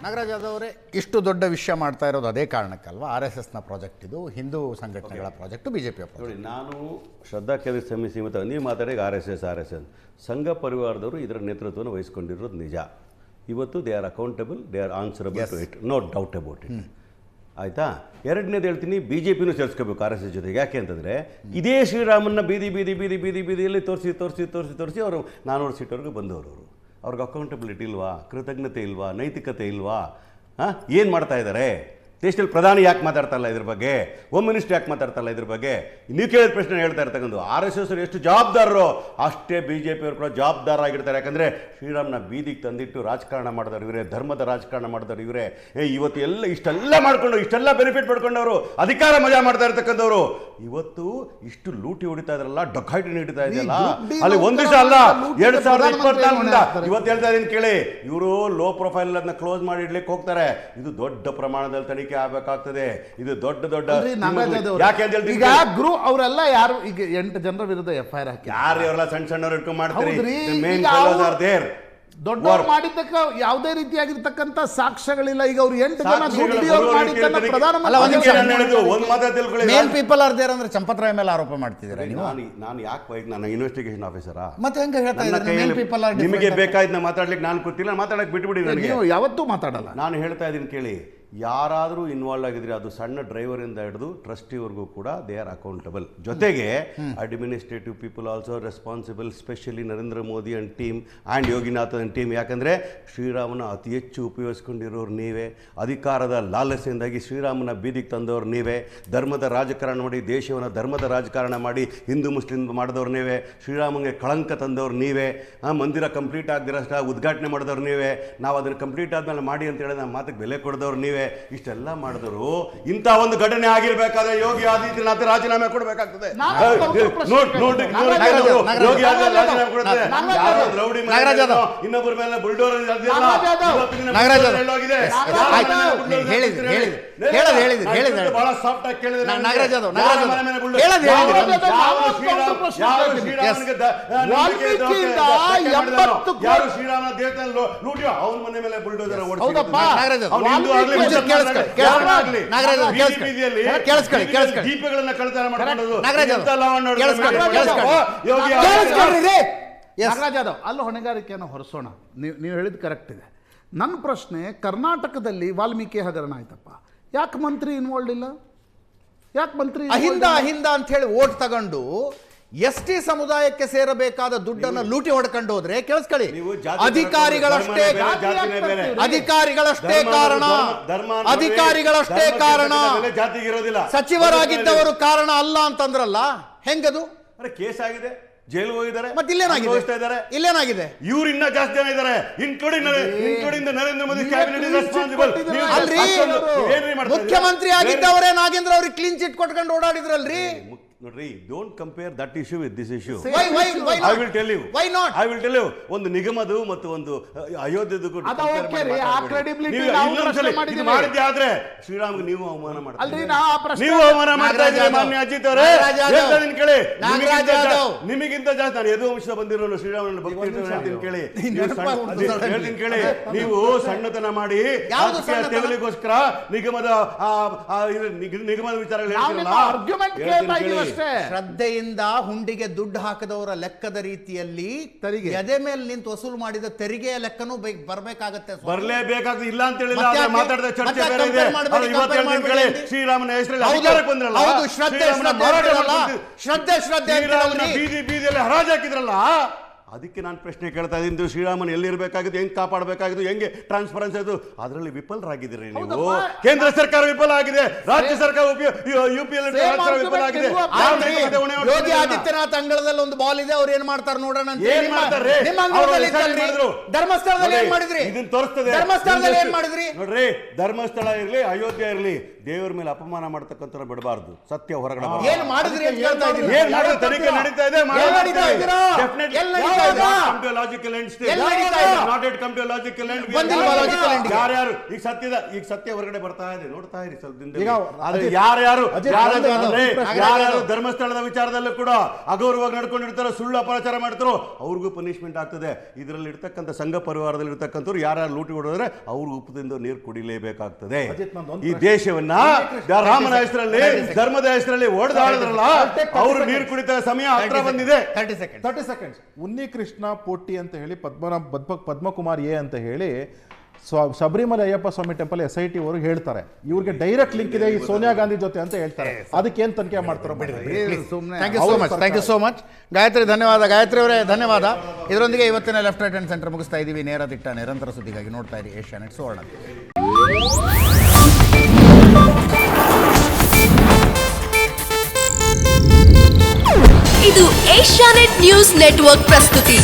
ನಾಗರಾಜ್ ಯಾದವ್ ಅವರೇ, ಇಷ್ಟು ದೊಡ್ಡ ವಿಷಯ ಮಾಡ್ತಾ ಇರೋದು ಅದೇ ಕಾರಣಕ್ಕಲ್ವಾ? RSSನ ಪ್ರಾಜೆಕ್ಟ್ ಇದು, ಹಿಂದೂ ಸಂಘಟನೆಗಳ ಪ್ರಾಜೆಕ್ಟ್, ಬಿಜೆಪಿಯ ನೋಡಿ, ನಾನು ಶ್ರದ್ಧಾ ಕೇಂದ್ರ ಸಮಿತಿ ನೀವು ಮಾತಾಡಿಗೆ RSS ಸಂಘ ಪರಿವಾರದವರು ಇದರ ನೇತೃತ್ವವನ್ನು ವಹಿಸ್ಕೊಂಡಿರೋದು ನಿಜ. ಇವತ್ತು they are accountable, they are answerable to it, no doubt about it. ಆಯಿತಾ? ಎರಡನೇದು ಹೇಳ್ತೀನಿ, BJPನೂ ಸೇರಿಸ್ಕೋಬೇಕು RSS ಜೊತೆಗೆ. ಯಾಕೆ ಅಂತಂದರೆ ಇದೇ ಶ್ರೀರಾಮನ್ನ ಬೀದಿಯಲ್ಲಿ ತೋರಿಸಿ ಅವರು 400 ಸೀಟ್ವರೆಗೂ ಬಂದವರು. ಅವ್ರಿಗೆ ಅಕೌಂಟಬಿಲಿಟಿ ಇಲ್ವಾ? ಕೃತಜ್ಞತೆ ಇಲ್ವಾ? ನೈತಿಕತೆ ಇಲ್ವಾ? ಏನು ಮಾಡ್ತಾ ಇದ್ದಾರೆ? ದೇಶದಲ್ಲಿ ಪ್ರಧಾನಿ ಯಾಕೆ ಮಾತಾಡ್ತಾ ಇಲ್ಲ ಇದ್ರ ಬಗ್ಗೆ? ಹೋಮ್ ಮಿನಿಸ್ಟರ್ ಯಾಕೆ ಮಾತಾಡ್ತಾ ಇಲ್ಲ ಇದ್ರ ಬಗ್ಗೆ? ನೀವು ಕೇಳಿದ ಪ್ರಶ್ನೆ ಹೇಳ್ತಾ ಇರ್ತಕ್ಕಂಥ RSS ಅವರು ಎಷ್ಟು ಜವಾಬ್ದಾರರು ಅಷ್ಟೇ BJP ಅವರು ಕೂಡ ಜವಾಬ್ದಾರರಾಗಿರ್ತಾರೆ. ಯಾಕಂದರೆ ಶ್ರೀರಾಮ್ನ ಬೀದಿಗೆ ತಂದಿಟ್ಟು ರಾಜಕಾರಣ ಮಾಡಿದವರು ಇವರೇ, ಧರ್ಮದ ರಾಜಕಾರಣ ಮಾಡಿದವರು ಇವರೇ. ಇವತ್ತು ಇಷ್ಟೆಲ್ಲ ಮಾಡ್ಕೊಂಡು, ಇಷ್ಟೆಲ್ಲ ಬೆನಿಫಿಟ್ ಪಡ್ಕೊಂಡವರು, ಅಧಿಕಾರ ಮಜಾ ಮಾಡ್ತಾ ಇರ್ತಕ್ಕಂಥವ್ರು ಇವತ್ತು ಇಷ್ಟು ಲೂಟಿ ಹೊಡಿತಾ ಇದ್ರಲ್ಲ, ಡೊಕಾಯಿಟಿ ಹಿಡಿತಾ ಇದೆಯಲ್ಲ, ಅಲ್ಲಿ ಒಂದು ದಿವಸ ಅಲ್ಲ 2024 ಇವತ್ತು ಹೇಳ್ತಾ ಇದೀನಿ ಕೇಳಿ. ಇವರು ಲೋ ಪ್ರೊಫೈಲ್ ಅದನ್ನ ಕ್ಲೋಸ್ ಮಾಡಿ ಇಡ್ಲಿಕ್ಕೆ ಹೋಗ್ತಾರೆ. ಇದು ದೊಡ್ಡ ಪ್ರಮಾಣದಲ್ಲಿ ತನಿಖೆ ಆಗಬೇಕಾಗ್ತದೆ. ಇದು ದೊಡ್ಡ ಯಾಕೆ ಅಂತ ಹೇಳ್ತೀವಿ, ಅವರೆಲ್ಲ ಯಾರು ಈಗ 8 ಜನರ ವಿರುದ್ಧ FIR ಹಾಕಿ, ಯಾರು ಇವರೆಲ್ಲ ಸಣ್ಣವ್ರು ಇಟ್ಕೊಂಡು ಮಾಡ್ತಾರೆ. ದೊಡ್ಡವ್ರು ಮಾಡಿದ್ದಕ್ಕೆ ಯಾವುದೇ ರೀತಿಯಾಗಿರ್ತಕ್ಕಂಥ ಸಾಕ್ಷ್ಯಗಳಿಲ್ಲ. ಈಗ ಅವ್ರು 8 ಜನ ಮೇನ್ ಪೀಪಲ್ ಆರ್ ದೇರ್ ಅಂದ್ರೆ ಚಂಪತ್ರಾಯ ಮೇಲೆ ಆರೋಪ ಮಾಡ್ತಿದ್ದೀರಾ ನೀವು? ನಾನು ಯಾಕೆ ನಾನು ಇನ್ವೆಸ್ಟಿಗೇಷನ್ ಆಫೀಸರಾ? ಮತ್ತೆ ಹೆಂಗೆ ಹೇಳ್ತಾ ಇದ್ದಾರೆ? ನಿಮಗೆ ಬೇಕಾಯ್ತು ಮಾತಾಡ್ಲಿಕ್ಕೆ ನಾನು ಗೊತ್ತಿಲ್ಲ, ಮಾತಾಡಕ್ಕೆ ಬಿಟ್ಬಿಡಿ. ನನಗೆ ಯಾವತ್ತೂ ಮಾತಾಡಲ್ಲ. ನಾನು ಹೇಳ್ತಾ ಇದ್ದೀನಿ ಕೇಳಿ, ಯಾರಾದರೂ ಇನ್ವಾಲ್ವ್ ಆಗಿದ್ರೆ ಅದು ಸಣ್ಣ ಡ್ರೈವರಿಂದ ಹಿಡಿದು ಟ್ರಸ್ಟಿವರೆಗೂ ಕೂಡ ದೇ ಆರ್ ಅಕೌಂಟಬಲ್. ಜೊತೆಗೆ administrative people also responsible, specially Narendra Modi and team and Yoginath and team. ಯಾಕಂದರೆ ಶ್ರೀರಾಮನ ಅತಿ ಹೆಚ್ಚು ಉಪಯೋಗಿಸ್ಕೊಂಡಿರೋರು ನೀವೇ, ಅಧಿಕಾರದ ಲಾಲಸೆಯಿಂದಾಗಿ ಶ್ರೀರಾಮನ ಬೀದಿಗೆ ತಂದವರು ನೀವೇ, ಧರ್ಮದ ರಾಜಕಾರಣ ಮಾಡಿ ದೇಶವನ್ನು ಧರ್ಮದ ರಾಜಕಾರಣ ಮಾಡಿ ಹಿಂದೂ ಮುಸ್ಲಿಂ ಮಾಡಿದವ್ರು ನೀವೇ, ಶ್ರೀರಾಮನಿಗೆ ಕಳಂಕ ತಂದವ್ರು ನೀವೇ, ಮಂದಿರ ಕಂಪ್ಲೀಟ್ ಆಗದಿರೋಷ್ಟ ಉದ್ಘಾಟನೆ ಮಾಡಿದವ್ರು ನೀವೇ, ನಾವು ಅದನ್ನು ಕಂಪ್ಲೀಟ್ ಆದಮೇಲೆ ಮಾಡಿ ಅಂತ ಹೇಳಿದ ನಮ್ಮ ಮಾತಿಗೆ ಬೆಲೆ ಕೊಡಿದವ್ರು ನೀವೇ. ಇಷ್ಟೆಲ್ಲ ಮಾಡಿದ್ರು ಇಂಥ ಒಂದು ಘಟನೆ ಆಗಿರ್ಬೇಕಾದ್ರೆ ಯೋಗಿ ಆದಿತ್ಯನಾಥ್ ರಾಜೀನಾಮೆ ಕೊಡಬೇಕಾಗ್ತದೆ. ಇನ್ನೊಬ್ಬರ ಮೇಲೆ ಬುಲ್ಡೋರ್ ಬಹಳ ಸಾಫ್ಟ್ ಆಗಿ ಕೇಳಿದ್ರೆ ಯಾರು ಶ್ರೀರಾಮನ ದೇವಸ್ಥಾನ ಲೂಟಿ ಅವನ ಮನೆ ಮೇಲೆ ಬುಲ್ಡೋಸರ್ ಓಡಿಸಿ ದೀಪಗಳನ್ನ ಕಳ್ತನ ಮಾಡ್ಕೊಂಡು ನಾಗರಾಜ್ ಯಾದವ್ ಅಲ್ಲ, ಹೊಣೆಗಾರಿಕೆಯನ್ನು ಹೊರಿಸೋಣ. ನೀವು ಹೇಳಿದ್ ಕರೆಕ್ಟ್ ಇದೆ. ನನ್ನ ಪ್ರಶ್ನೆ, ಕರ್ನಾಟಕದಲ್ಲಿ ವಾಲ್ಮೀಕಿ ಹಗರಣ ಆಯ್ತಪ್ಪ, ಯಾಕೆ ಮಂತ್ರಿ ಇನ್ವಾಲ್ವ್ ಇಲ್ಲ? ಯಾಕೆ ಮಂತ್ರಿ ಅಹಿಂದ ಅಂತ ಹೇಳಿ ಓಟ್ ತಗೊಂಡು ST ಸಮುದಾಯಕ್ಕೆ ಸೇರಬೇಕಾದ ದುಡ್ಡನ್ನು ಲೂಟಿ ಹೊಡ್ಕೊಂಡು ಹೋದ್ರೆ ಕೇಳಿಸ್ಕೊಳ್ಳಿ, ಅಧಿಕಾರಿಗಳಷ್ಟೇ ಕಾರಣ, ಸಚಿವರಾಗಿದ್ದವರು ಕಾರಣ ಅಲ್ಲ ಅಂತಂದ್ರಲ್ಲ, ಹೆಂಗದು? ಕೇಸ್ ಆಗಿದೆ, ಜೈಲು ಹೋಗಿದ್ದಾರೆ, ಮತ್ತೆ ಇಲ್ಲೇನಾಗಿದೆ? ಇವ್ರು ಇನ್ನ ಜಾಸ್ತಿ ಜನ ಇದ್ದಾರೆ, including Narendra Modi cabinet responsible. ಮುಖ್ಯಮಂತ್ರಿ ಆಗಿದ್ದವರೇ ನಾಗೇಂದ್ರ ಅವ್ರಿಗೆ ಕ್ಲೀನ್ ಚಿಟ್ ಕೊಟ್ಕೊಂಡು ಓಡಾಡಿದ್ರಲ್ರಿ. ನೋಡ್ರಿ, don't compare that issue with this issue. I will tell you, ಒಂದು ನಿಗಮದು ಮತ್ತು ಒಂದು ಅಯೋಧ್ಯೆದು ಮಾಡಿದ್ದೆ ಆದ್ರೆ ಶ್ರೀರಾಮ್ಗೆ ನೀವು ಅವಮಾನ ಮಾಡ್ತೀರಿ, ನೀವು ಅವಮಾನ ಮಾಡ್ತಾ ಇದ್ದೀರಿ. ಮಾನ್ಯ ಅಜಿತ್ ಅವರೇ ಕೇಳಿ, ನಿಮಗಿಂತ ಜಾಸ್ತಿ ನಾನು ಯದುವಂಶ ಬಂದಿರೋನು, ಶ್ರೀರಾಮನ ಭಕ್ತಿ ಹೇಳ್ತೀನಿ ಕೇಳಿ, ಹೇಳ್ತೀನಿ ಕೇಳಿ. ನೀವು ಸಣ್ಣತನ ಮಾಡಿ ತೆಗಲಿಗೋಸ್ಕರ ನಿಗಮದ ವಿಚಾರಗಳು ಹೇಳ್ತಿರಲ್ಲ, ಶ್ರದ್ಧೆಯಿಂದ ಹುಂಡಿಗೆ ದುಡ್ಡು ಹಾಕದವರ ಲೆಕ್ಕದ ರೀತಿಯಲ್ಲಿ ಎದೆ ಮೇಲೆ ನಿಂತು ವಸೂಲು ಮಾಡಿದ ತೆರಿಗೆಯ ಲೆಕ್ಕನೂ ಬರಬೇಕಾಗತ್ತೆ, ಬರಲೇಬೇಕಾಗ್ತದೆ. ಇಲ್ಲ ಅಂತ ಹೇಳಿಲ್ಲ, ಮಾತಾಡಿದ ಚರ್ಚೆ ಬೇರೆ ಇದೆ. ಶ್ರೀರಾಮನ ಹೆಸರಲ್ಲಿ ಶ್ರದ್ಧೆ ಬೀದಿಯಲ್ಲಿ ಹರಾಜು ಹಾಕಿದ್ರಲ್ಲ, ಅದಕ್ಕೆ ನಾನು ಪ್ರಶ್ನೆ ಕೇಳ್ತಾ ಇದ್ದೀನಿ. ಶ್ರೀರಾಮನ್ ಎಲ್ಲಿರಬೇಕಾಗಿದ್ದು, ಹೆಂಗೆ ಕಾಪಾಡಬೇಕಾಗಿದ್ದು, ಹೆಂಗೆ ಟ್ರಾನ್ಸ್ಪರೆನ್ಸಿ ಅದು, ಅದರಲ್ಲಿ ವಿಫಲರಾಗಿದ್ದೀರಿ ನೀವು. ಕೇಂದ್ರ ಸರ್ಕಾರ ವಿಫಲ ಆಗಿದೆ, ರಾಜ್ಯ ಸರ್ಕಾರ UPಯಲ್ಲಿ ವಿಫಲ ಆಗಿದೆ. ಯೋಗಿ ಆದಿತ್ಯನಾಥ್ ಅಂಗಳದಲ್ಲಿ ಒಂದು ಬಾಲ್ ಇದೆ, ಅವ್ರು ಏನ್ ಮಾಡ್ತಾರೆ ನೋಡೋಣ. ಧರ್ಮಸ್ಥಳದಲ್ಲಿ ಏನ್ ಮಾಡಿದ್ರಿ? ಇದನ್ನ ತೋರಿಸ್ತದೆ. ಧರ್ಮಸ್ಥಳದಲ್ಲಿ ಏನ್ ಮಾಡಿದ್ರಿ ನೋಡ್ರಿ, ಧರ್ಮಸ್ಥಳ ಇರ್ಲಿ, ಅಯೋಧ್ಯೆ ಇರ್ಲಿ, ದೇವರ ಮೇಲೆ ಅಪಮಾನ ಮಾಡ್ತಕ್ಕಂಥ ಬಿಡಬಾರ್ದು. ಸತ್ಯ ಹೊರಗಡೆ ಏನ್ ಮಾಡಿದ್ರಿ ಅಂತ ಕೇಳ್ತಾ ಇದ್ದೀನಿ. ಏನ್ ಮಾಡಿದ್ರೆ ತನಿಖೆ ನಡೀತಾ ಇದೆ. ಎಲ್ಲಿ ನಡೀತಾ ಇದ್ದೀರಾ? ಎಲ್ಲಿ ನಡೀತಾ ಇದೆ? come to a logical end stage. ಎಲ್ಲಿ ನಡೀತಾ ಇದೆ? Not yet come to a logical end. ಬಂದಿಲ್ವಾ logical end ಗೆ? ಯಾರ್ಯಾರು ಈಗ ಸತ್ಯ ಹೊರಗಡೆ ಬರ್ತಾ ಇದೆ, ನೋಡ್ತಾ ಇರಿ ಸ್ವಲ್ಪ ದಿನದಲ್ಲಿ. ಈಗ ಆದ್ರೆ ಅಜಿತ್, ಯಾರ್ಯಾರು ಅಜಿತ್, ಯಾರ್ಯಾರು ಧರ್ಮಸ್ಥಳದ ವಿಚಾರದಲ್ಲೂ ಕೂಡ ಅಗೌರವಾಗಿ ನಡ್ಕೊಂಡಿರ್ತಾರೋ, ಸುಳ್ಳು ಅಪಪ್ರಚಾರ ಮಾಡ್ತಾರೋ ಅವ್ರಿಗೂ ಪನಿಷ್ಮೆಂಟ್ ಆಗ್ತದೆ. ಇದರಲ್ಲಿ ಇರ್ತಕ್ಕಂಥ ಸಂಘ ಪರಿವಾರದಲ್ಲಿ ಇರ್ತಕ್ಕಂಥವ್ರು ಯಾರ್ಯಾರು ಲೂಟಿ ಹೊಡೆದ್ರೆ ಅವ್ರ ಉಪ್ಪದಿಂದ ನೀರು ಕುಡಿಲೇಬೇಕಾಗ್ತದೆ. ಈ ದೇಶವನ್ನ ರಾಮನ ಹೆಸರಲ್ಲಿ ಧರ್ಮದ ಹೆಸರಲ್ಲಿ ಓಡದಾಡಿದ್ರಲ್ಲ, ಅವರು ನೀರು ಕುಡಿತ ಸಮಯ ಹತ್ರ ಬಂದಿದೆ. 30 seconds. ಉನ್ನಿ ಕೃಷ್ಣ ಪೋಟಿ ಅಂತ ಹೇಳಿ ಪದ್ಮಕುಮಾರ್ ಎ ಅಂತ ಹೇಳಿ ಶಬರಿಮಲೆ ಅಯ್ಯಪ್ಪ ಸ್ವಾಮಿ ಟೆಂಪಲ್ SIT ಅವರು ಹೇಳ್ತಾರೆ, ಇವ್ರಿಗೆ ಡೈರೆಕ್ಟ್ ಲಿಂಕ್ ಇದೆ ಈ ಸೋನಿಯಾ ಗಾಂಧಿ ಜೊತೆ ಅಂತ ಹೇಳ್ತಾರೆ. ಅದಕ್ಕೇನು ತನಿಖೆ ಮಾಡ್ತಾರೋ thank you so much Gayathri. ಧನ್ಯವಾದ ಗಾಯತ್ರಿ ಅವರೇ, ಧನ್ಯವಾದ. ಇದರೊಂದಿಗೆ ಇವತ್ತಿನ ಲೆಫ್ಟ್ ರೈಟ್ ಅಂಡ್ ಸೆಂಟರ್ ಮುಗಿಸ್ತಾ ಇದ್ದೀವಿ. ನೇರ ದಿಟ್ಟ ನಿರಂತರ ಸುದ್ದಿಗಾಗಿ ನೋಡ್ತಾ ಇರಿ ಏಷ್ಯಾನೆಟ್ ಸುವರ್ಣ. ಇದು ಏಷ್ಯಾನೆಟ್ ನ್ಯೂಸ್ ನೆಟ್ವರ್ಕ್ ಪ್ರಸ್ತುತಿ.